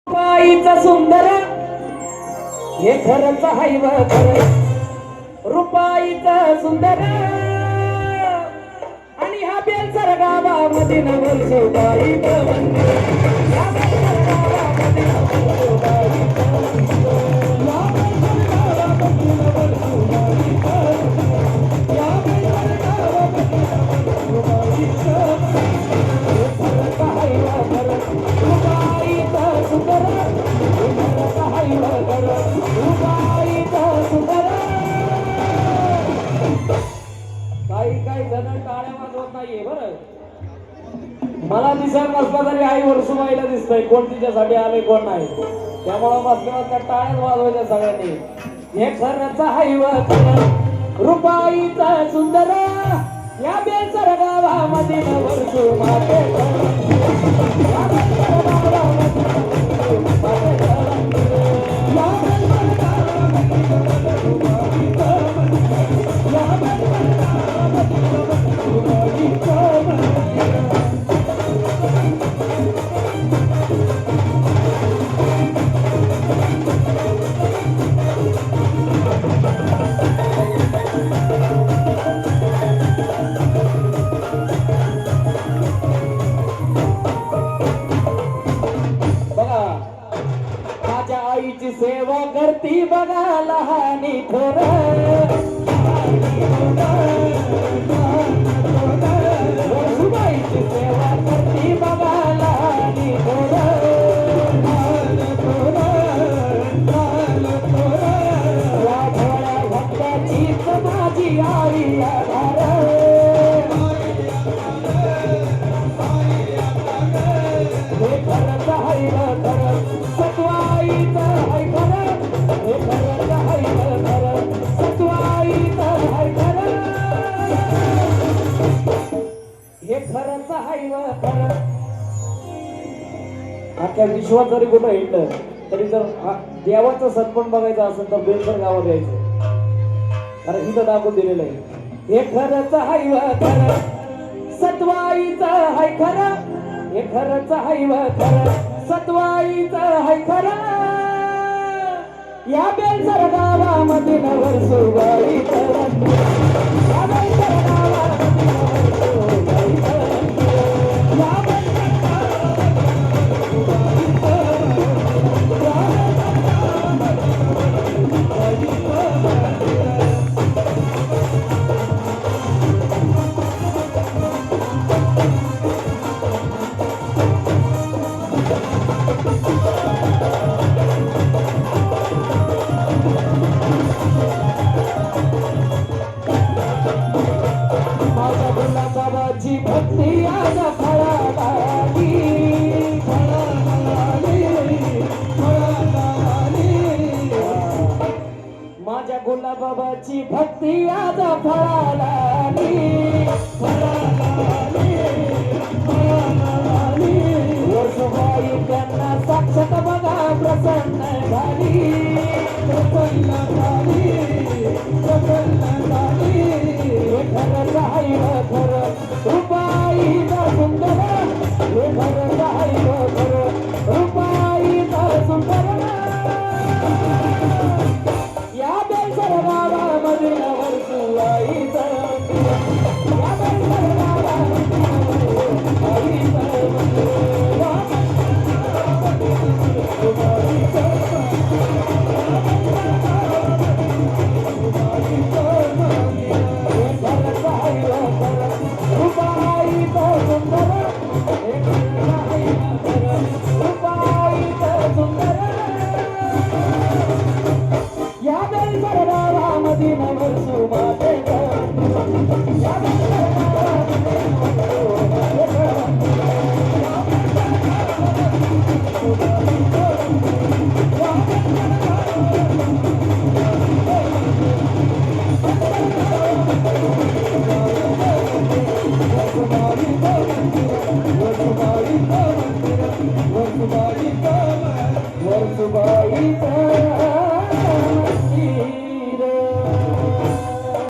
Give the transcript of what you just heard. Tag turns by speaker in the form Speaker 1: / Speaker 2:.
Speaker 1: रुपाईचा सुंदर हे खरंच हाय व खरं रुपाईचा सुंदर आणि हा बेलसर गावामध्ये नवल सोबाई या बेलसर गावामध्ये नवल सोबाई या बेलसर गावामध्ये नवल सोबाई या बेलसर गावामध्ये नवल सोबाई खरंच हाय व खरं रुपाईचा सुंदर खरंच हाय व खरं रुपाईचा सुंदर काही जण टाळ्या वाजवत नाहीये बरं. मला दिसत नसला तरी आई वर्षुबाईला दिसतंय कोण तिच्यासाठी आले कोण नाही. त्यामुळं मस्करात टाळ्या वाजवायच्या सगळ्यांनी. हे खरंच हाय व खरं रुपाईचा सुंदर या बेलसर गावामध्ये वर्षू माते या बेलसर गावामध्ये आईची सेवा करती बघा लहानी थोर वर्षुबाईची सेवा करती बघा लहानी थोर या थोड्या भक्ताचीच माझी आई आधार हे खरंच हाय खरं सत्वाईचं हाय खरं हे खरंच हाय खरं सत्वाईचं हाय खरं हे खरंच हाय खरं. अख्ख्या विश्वात जरी कुठं हिंडलं तरी जर देवाचं सत्पण बघायचं असेल तर बेलसर गावात यायचं. कारण इथं दाखवून दिलेलं आहे हे खरंच हाय खरं सत्वाईचं हाय खरं हे खरंच हाय खरं सत्वाईचं हाय खरं या बेलसर गावामध्ये वर्षुबाईचं या बेलसर गावामध्ये वर्षुबाईचं या बेलसर बाबाची भक्ती आज फळाली माझ्या गुलाबाबाची भक्ती आज फळाली वर्षुबाई त्यांना साक्षात